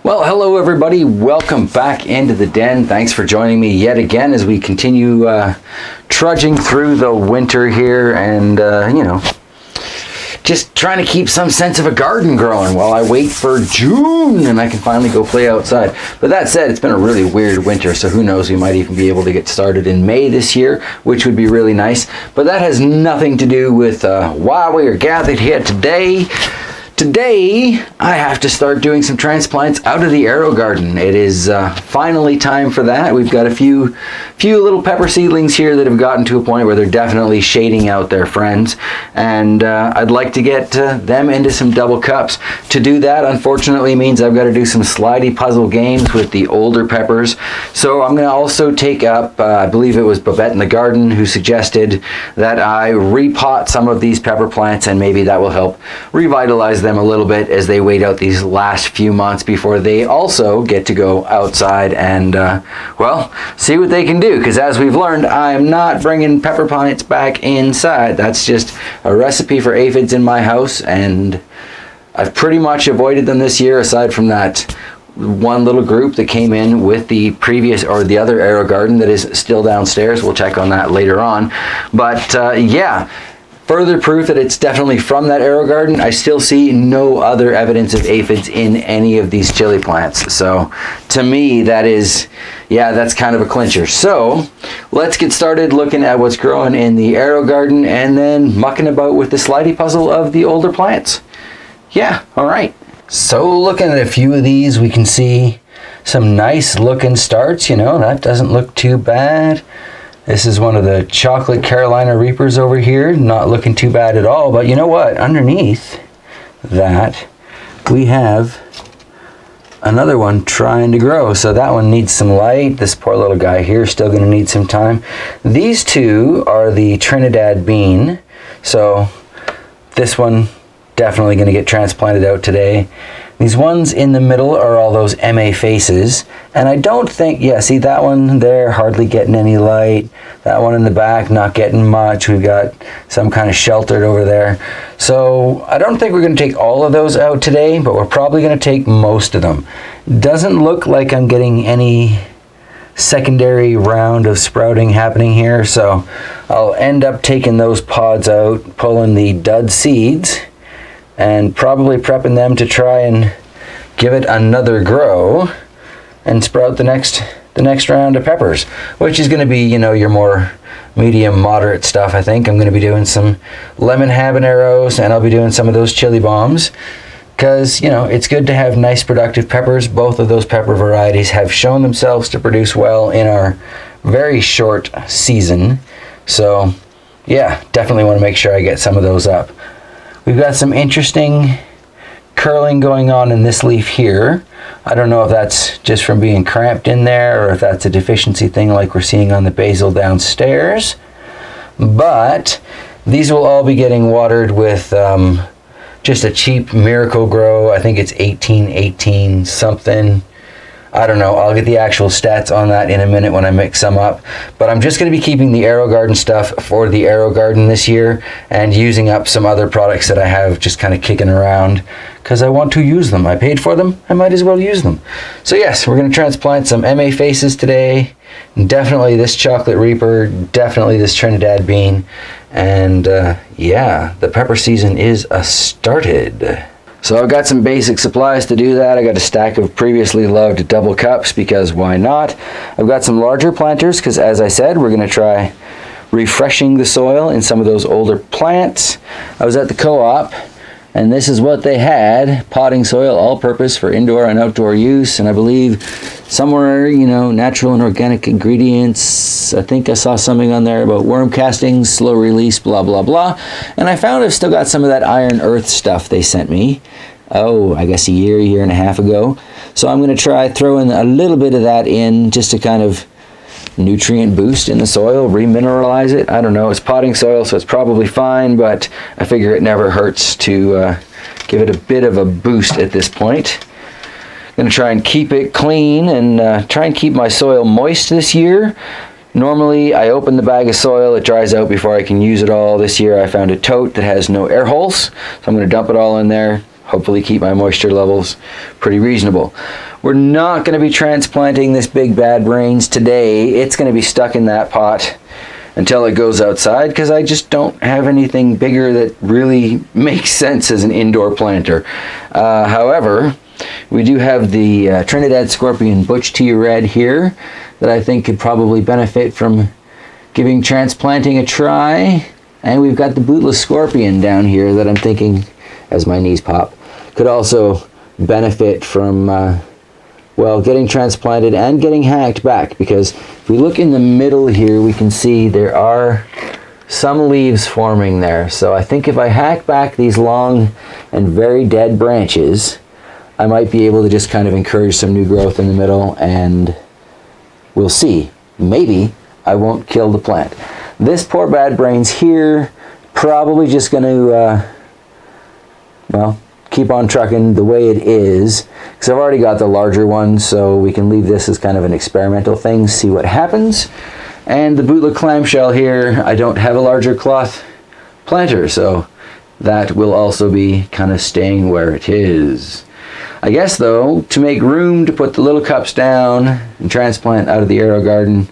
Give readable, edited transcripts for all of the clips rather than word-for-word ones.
Well, hello everybody. Welcome back into the den. Thanks for joining me yet again as we continue trudging through the winter here and, you know, just trying to keep some sense of a garden growing while I wait for June and I can finally go play outside. But that said, it's been a really weird winter, so who knows, we might even be able to get started in May this year, which would be really nice. But that has nothing to do with why we are gathered here today. Today, I have to start doing some transplants out of the AeroGarden. It is finally time for that. We've got a few little pepper seedlings here that have gotten to a point where they're definitely shading out their friends. And I'd like to get them into some double cups. To do that, unfortunately, means I've got to do some slidey puzzle games with the older peppers. So I'm going to also take up, I believe it was Babette in the Garden who suggested that I repot some of these pepper plants, and maybe that will help revitalize them a little bit as they wait out these last few months before they also get to go outside and well, see what they can do, because as we've learned, I am not bringing pepper plants back inside. That's just a recipe for aphids in my house, and I've pretty much avoided them this year, aside from that one little group that came in with the previous or the other AeroGarden that is still downstairs. We'll check on that later on, but yeah, further proof that it's definitely from that AeroGarden. I still see no other evidence of aphids in any of these chili plants. So to me, that is, yeah, that's kind of a clincher. So let's get started looking at what's growing in the AeroGarden and then mucking about with the slidey puzzle of the older plants. Yeah, all right. So looking at a few of these, we can see some nice looking starts. You know, that doesn't look too bad. This is one of the chocolate Carolina Reapers over here, not looking too bad at all. But you know what? Underneath that, we have another one trying to grow. So that one needs some light. This poor little guy here is still going to need some time. These two are the Trinidad bean. So this one definitely going to get transplanted out today. These ones in the middle are all those MA faces, and I don't think, yeah, see that one there, hardly getting any light. That one in the back, not getting much. We've got some kind of sheltered over there. So I don't think we're going to take all of those out today, but we're probably going to take most of them. Doesn't look like I'm getting any secondary round of sprouting happening here, so I'll end up taking those pods out, pulling the dud seeds, and probably prepping them to try and give it another grow and sprout the next round of peppers, which is going to be, you know, your more medium moderate stuff. I think I'm going to be doing some lemon habaneros, and I'll be doing some of those chili bombs, because, you know, it's good to have nice productive peppers. Both of those pepper varieties have shown themselves to produce well in our very short season. So yeah, definitely want to make sure I get some of those up. We've got some interesting curling going on in this leaf here. I don't know if that's just from being cramped in there or if that's a deficiency thing like we're seeing on the basil downstairs. But these will all be getting watered with just a cheap Miracle Grow. I think it's 1818 something. I don't know, I'll get the actual stats on that in a minute when I mix some up. But I'm just going to be keeping the AeroGarden stuff for the AeroGarden this year and using up some other products that I have just kind of kicking around because I want to use them. I paid for them, I might as well use them. So yes, we're going to transplant some MA faces today. Definitely this chocolate Reaper, definitely this Trinidad bean. And yeah, the pepper season is started. So I've got some basic supplies to do that. I got a stack of previously loved double cups because why not? I've got some larger planters because, as I said, we're going to try refreshing the soil in some of those older plants. I was at the co-op and this is what they had: potting soil, all-purpose for indoor and outdoor use, and I believe somewhere, you know, natural and organic ingredients. I think I saw something on there about worm castings, slow release, blah blah blah. And I found I've still got some of that iron earth stuff they sent me, oh, I guess a year and a half ago. So I'm going to try throwing a little bit of that in just to kind of nutrient boost in the soil, remineralize it. I don't know, it's potting soil, so it's probably fine, but I figure it never hurts to give it a bit of a boost at this point. I'm going to try and keep it clean and try and keep my soil moist this year. Normally I open the bag of soil, it dries out before I can use it all. This year I found a tote that has no air holes, so I'm going to dump it all in there, hopefully keep my moisture levels pretty reasonable. We're not going to be transplanting this big bad brains today. It's going to be stuck in that pot until it goes outside, because I just don't have anything bigger that really makes sense as an indoor planter. However, we do have the Trinidad Scorpion Butch Tea Red here that I think could probably benefit from giving transplanting a try. And we've got the Boola Scorpion down here that I'm thinking, as my knees pop, could also benefit from, well, getting transplanted and getting hacked back. Because if we look in the middle here, we can see there are some leaves forming there. So I think if I hack back these long and very dead branches, I might be able to just kind of encourage some new growth in the middle, and we'll see. Maybe I won't kill the plant. This poor bad brains here, probably just going to, well, keep on trucking the way it is, because I've already got the larger one, so we can leave this as kind of an experimental thing, see what happens. And the Boola clamshell here, I don't have a larger cloth planter, so that will also be kind of staying where it is. I guess though, to make room to put the little cups down and transplant out of the AeroGarden,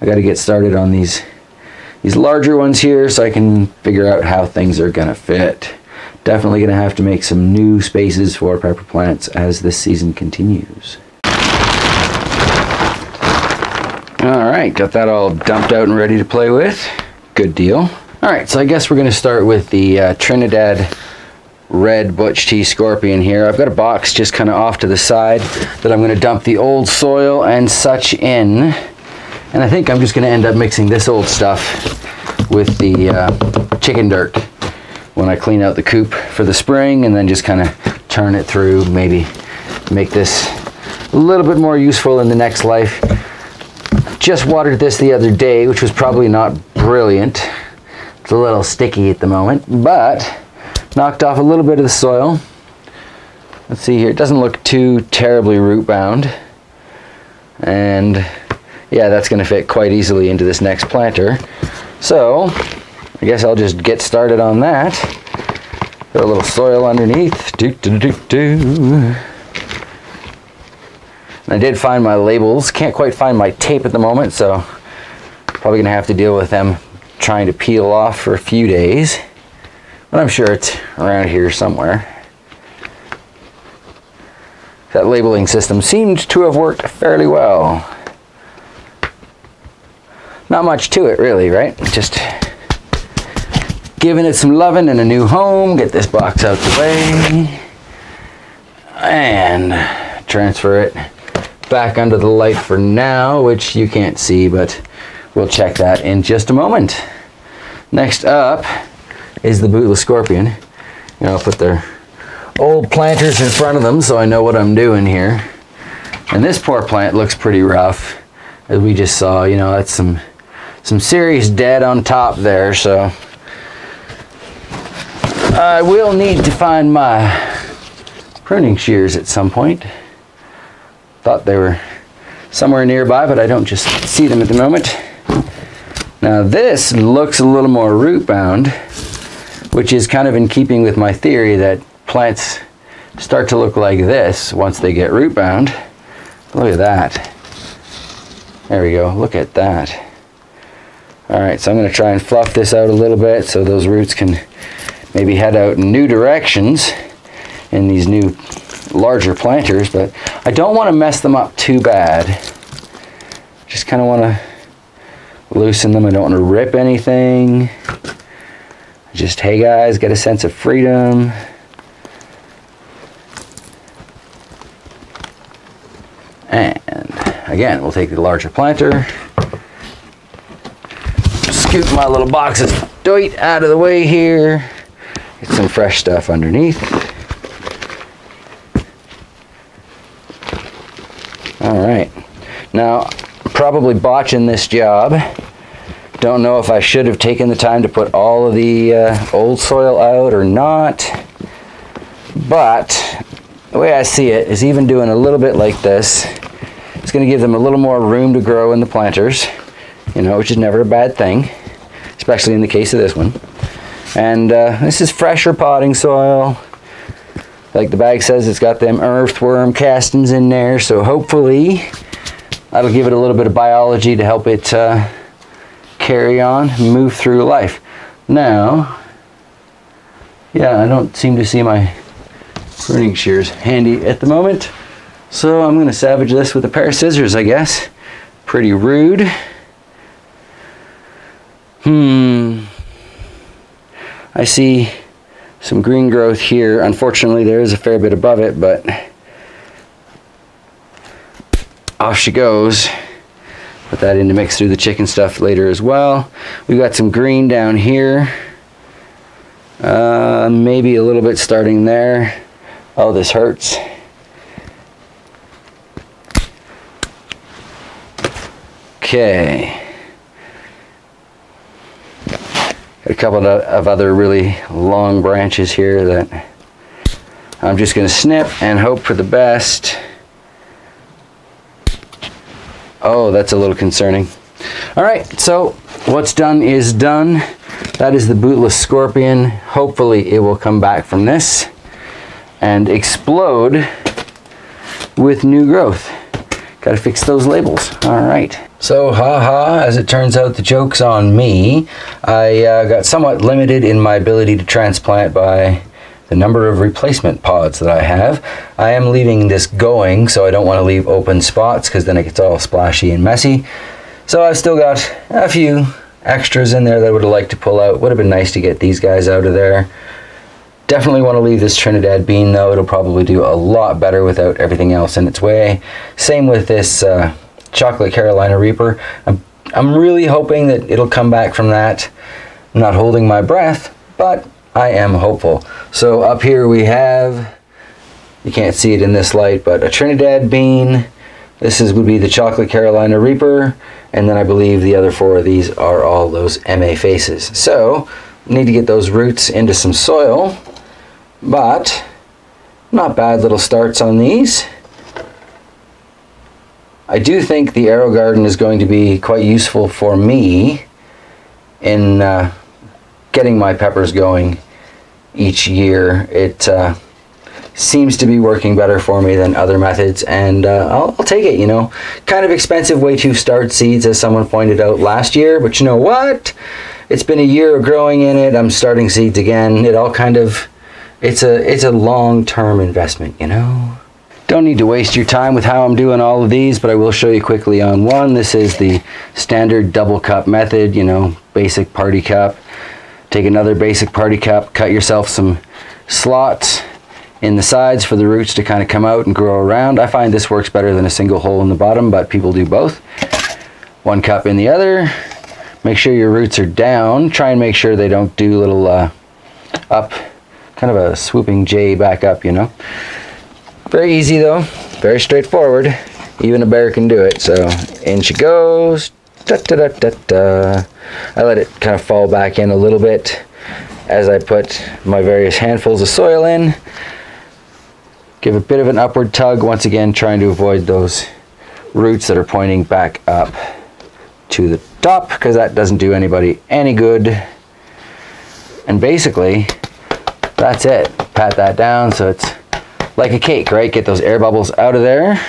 I got to get started on these larger ones here so I can figure out how things are going to fit. Definitely going to have to make some new spaces for pepper plants as this season continues. Alright, got that all dumped out and ready to play with. Good deal. Alright, so I guess we're going to start with the Trinidad Red Butch Tea Scorpion here. I've got a box just kind of off to the side that I'm going to dump the old soil and such in. And I think I'm just going to end up mixing this old stuff with the chicken dirt when I clean out the coop for the spring, and then just kind of turn it through, maybe make this a little bit more useful in the next life. Just watered this the other day, which was probably not brilliant. It's a little sticky at the moment, but knocked off a little bit of the soil. Let's see here, it doesn't look too terribly root bound. And yeah, that's going to fit quite easily into this next planter. So I guess I'll just get started on that. Got a little soil underneath. And I did find my labels. Can't quite find my tape at the moment, so probably going to have to deal with them trying to peel off for a few days. But I'm sure it's around here somewhere. That labeling system seemed to have worked fairly well. Not much to it really, right? Just giving it some loving and a new home. Get this box out the way. And transfer it back under the light for now, which you can't see, but we'll check that in just a moment. Next up is the Boola Scorpion. You know, I'll put their old planters in front of them so I know what I'm doing here. And this poor plant looks pretty rough, as we just saw. You know, that's some serious dead on top there, so I will need to find my pruning shears at some point. Thought they were somewhere nearby, but I don't just see them at the moment. Now this looks a little more root bound, which is kind of in keeping with my theory that plants start to look like this once they get root bound. Look at that. There we go, look at that. Alright, so I'm going to try and fluff this out a little bit so those roots can maybe head out in new directions in these new larger planters, but I don't want to mess them up too bad. Just kind of want to loosen them. I don't want to rip anything. Just, hey guys, get a sense of freedom. And again, we'll take the larger planter, scoop my little box of dirt out of the way here, get some fresh stuff underneath. Alright, now probably botching this job. Don't know if I should have taken the time to put all of the old soil out or not, but the way I see it is even doing a little bit like this, it's going to give them a little more room to grow in the planters, you know, which is never a bad thing, especially in the case of this one. And this is fresher potting soil. Like the bag says, it's got them earthworm castings in there, so hopefully that'll give it a little bit of biology to help it carry on, move through life. Now, yeah, I don't seem to see my pruning shears handy at the moment, so I'm going to savage this with a pair of scissors, I guess. Pretty rude. I see some green growth here. Unfortunately, there is a fair bit above it, but off she goes. Put that in to mix through the chicken stuff later as well. We've got some green down here. Maybe a little bit starting there. Oh, this hurts. Okay. Got a couple of other really long branches here that I'm just going to snip and hope for the best. Oh, that's a little concerning. All right, so what's done is done. That is the Boola Scorpion. Hopefully it will come back from this and explode with new growth. Got to fix those labels. All right. So, haha, as it turns out, the joke's on me. I got somewhat limited in my ability to transplant by the number of replacement pods that I have. I am leaving this going, so I don't want to leave open spots because then it gets all splashy and messy. So I've still got a few extras in there that I would have liked to pull out. Would have been nice to get these guys out of there. Definitely want to leave this Trinidad bean though. It'll probably do a lot better without everything else in its way. Same with this chocolate Carolina Reaper. I'm really hoping that it'll come back from that. I'm not holding my breath, but I am hopeful. So up here we have, you can't see it in this light, but a Trinidad bean. This would be the chocolate Carolina Reaper, and then I believe the other 4 of these are all those MA faces. So need to get those roots into some soil, but not bad little starts on these. I do think the AeroGarden is going to be quite useful for me in getting my peppers going each year. It seems to be working better for me than other methods, and I'll take it, you know. Kind of expensive way to start seeds, as someone pointed out last year, but you know what? It's been a year of growing in it. I'm starting seeds again. It all kind of, it's a long-term investment, you know. Don't need to waste your time with how I'm doing all of these, but I will show you quickly on one. This is the standard double cup method, you know, basic party cup. Take another basic party cup, cut yourself some slots in the sides for the roots to kind of come out and grow around. I find this works better than a single hole in the bottom, but people do both. 1 cup in the other. Make sure your roots are down. Try and make sure they don't do little up, kind of a swooping J back up, you know. Very easy though, very straightforward. Even a bear can do it. So in she goes. Da, da, da, da, da. I let it kind of fall back in a little bit as I put my various handfuls of soil in. Give a bit of an upward tug, once again trying to avoid those roots that are pointing back up to the top, because that doesn't do anybody any good. And basically that's it. Pat that down so it's like a cake, right? Get those air bubbles out of there.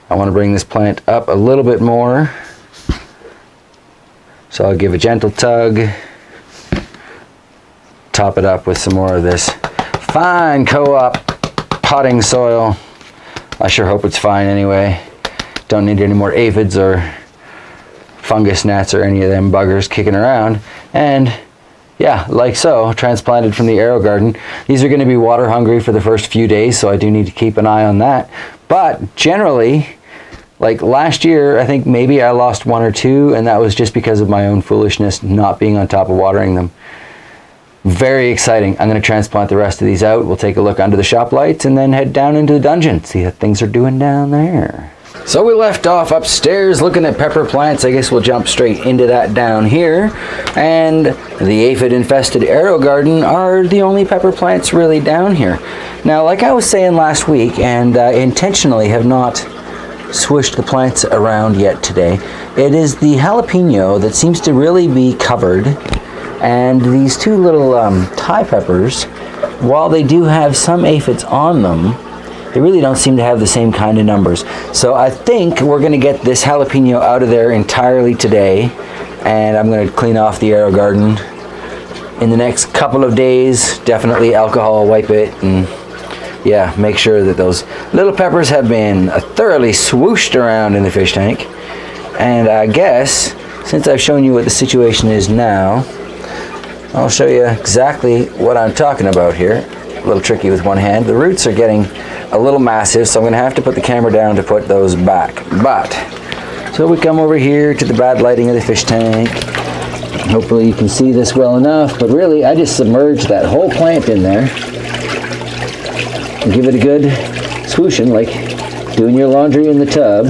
I want to bring this plant up a little bit more, so I'll give a gentle tug, top it up with some more of this fine co-op potting soil. I sure hope it's fine anyway. Don't need any more aphids or fungus gnats or any of them buggers kicking around. And yeah, like so, transplanted from the AeroGarden. These are going to be water hungry for the first few days, so I do need to keep an eye on that. But generally, like last year, I think maybe I lost 1 or 2, and that was just because of my own foolishness not being on top of watering them. Very exciting. I'm going to transplant the rest of these out. We'll take a look under the shop lights and then head down into the dungeon, see how things are doing down there. So we left off upstairs looking at pepper plants. I guess we'll jump straight into that down here. And the aphid infested AeroGarden are the only pepper plants really down here. Now, like I was saying last week, and intentionally have not swished the plants around yet today, it is the jalapeno that seems to really be covered. And these 2 little Thai peppers while they do have some aphids on them, they really don't seem to have the same kind of numbers. So I think we're going to get this jalapeno out of there entirely today, and I'm going to clean off the AeroGarden in the next couple of days. Definitely alcohol wipe it, and yeah, make sure that those little peppers have been thoroughly swooshed around in the fish tank. And I guess, since I've shown you what the situation is now, I'll show you exactly what I'm talking about here. A little tricky with one hand. The roots are getting a little massive, so I'm going to have to put the camera down to put those back. But, so we come over here to the bad lighting of the fish tank. Hopefully you can see this well enough, but really I just submerged that whole plant in there. Give it a good swooshing, like doing your laundry in the tub.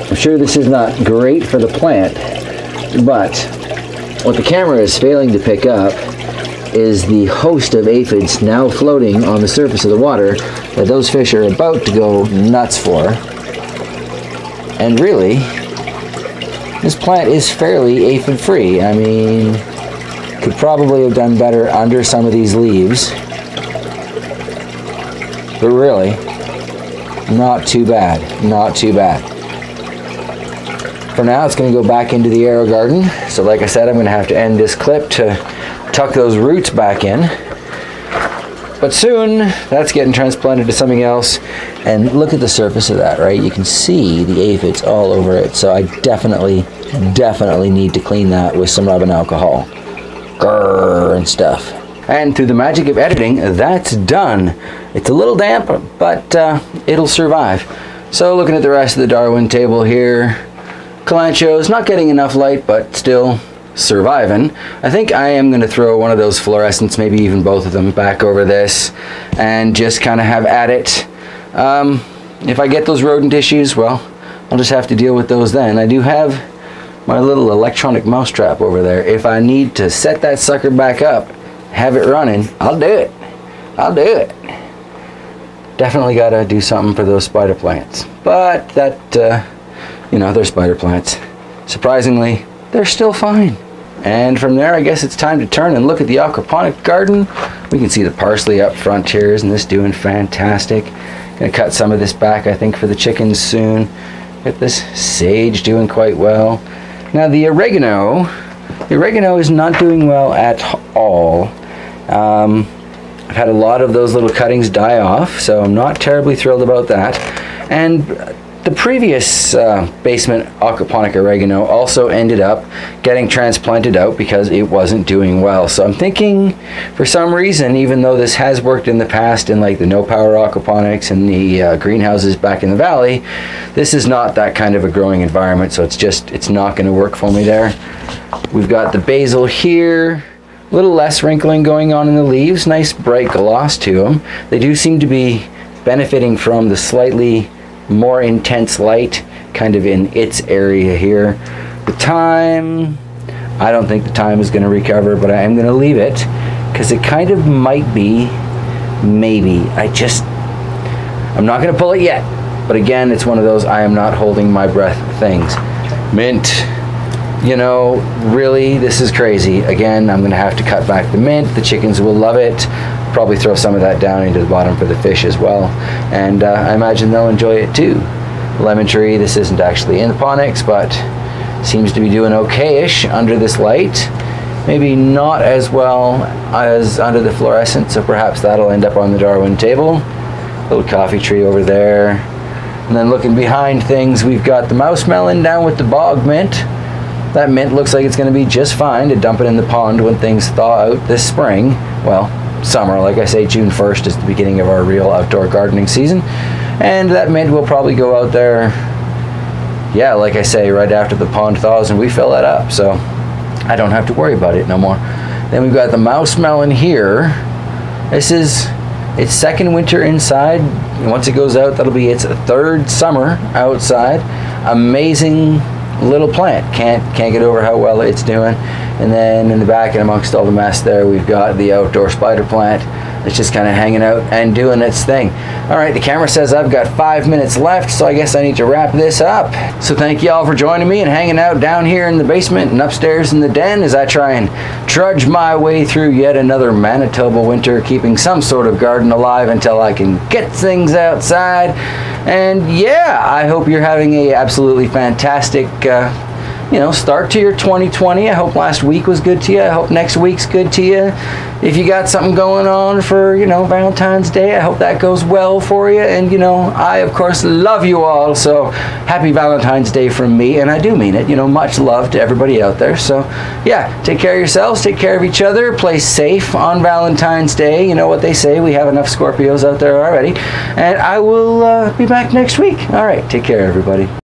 I'm sure this is not great for the plant, but what the camera is failing to pick up is the host of aphids now floating on the surface of the water that those fish are about to go nuts for. And really, this plant is fairly aphid free. I mean, could probably have done better under some of these leaves, but really, not too bad, not too bad. For now, it's going to go back into the AeroGarden. So like I said, I'm going to have to end this clip to tuck those roots back in. But soon, that's getting transplanted to something else. And look at the surface of that, right? You can see the aphids all over it. So I definitely need to clean that with some rubbing alcohol. Grrr and stuff. And through the magic of editing, that's done. It's a little damp, but it'll survive. So looking at the rest of the Darwin table here, Calancho's not getting enough light, but still surviving. I think I am going to throw one of those fluorescents, maybe even both of them, back over this and just kind of have at it. If I get those rodent issues, well, I'll just have to deal with those then. I do have my little electronic mousetrap over there. If I need to set that sucker back up, have it running, I'll do it. I'll do it. Definitely got to do something for those spider plants. But that, you know, they're spider plants. Surprisingly, they're still fine. And from there, I guess it's time to turn and look at the aquaponic garden. We can see the parsley up front here. Isn't this doing fantastic? Gonna cut some of this back, I think, for the chickens soon. Get this sage doing quite well. Now the oregano is not doing well at all. I've had a lot of those little cuttings die off, so I'm not terribly thrilled about that. And the previous basement aquaponic oregano also ended up getting transplanted out because it wasn't doing well. So I'm thinking, for some reason, even though this has worked in the past in like the no power aquaponics and the greenhouses back in the valley, this is not that kind of a growing environment, so it's not going to work for me there. We've got the basil here. A little less wrinkling going on in the leaves. Nice bright gloss to them. They do seem to be benefiting from the slightly more intense light kind of in its area here. The thyme, I don't think the thyme is going to recover, but I am going to leave it because it kind of might be, maybe. I'm not going to pull it yet, but again, it's one of those I am not holding my breath things. Mint, you know, really, this is crazy. Again, I'm going to have to cut back the mint. The chickens will love it. Probably throw some of that down into the bottom for the fish as well, and I imagine they'll enjoy it too. Lemon tree, this isn't actually in the ponics, but seems to be doing okay-ish under this light. Maybe not as well as under the fluorescent, so perhaps that'll end up on the Darwin table. Little coffee tree over there. And then looking behind things, we've got the mouse melon down with the bog mint. That mint looks like it's going to be just fine to dump it in the pond when things thaw out this spring. Well, summer, like I say, June 1st is the beginning of our real outdoor gardening season. And that mint will probably go out there, yeah, like I say, right after the pond thaws and we fill that up. So I don't have to worry about it no more. Then we've got the mouse melon here. This is its second winter inside. Once it goes out, that'll be its third summer outside. Amazing little plant. Can't get over how well it's doing. And then in the back and amongst all the mess there, we've got the outdoor spider plant. it's just kind of hanging out and doing its thing. All right, the camera says I've got 5 minutes left, so I guess I need to wrap this up. So thank you all for joining me and hanging out down here in the basement and upstairs in the den as I try and trudge my way through yet another Manitoba winter, keeping some sort of garden alive until I can get things outside. And yeah, I hope you're having a absolutely fantastic start to your 2020. I hope last week was good to you. I hope next week's good to you. If you got something going on for, Valentine's Day, I hope that goes well for you. And, I, of course, love you all. So happy Valentine's Day from me. And I do mean it. Much love to everybody out there. So, yeah, take care of yourselves. Take care of each other. Play safe on Valentine's Day. You know what they say. We have enough Scorpios out there already. And I will be back next week. All right. Take care, everybody.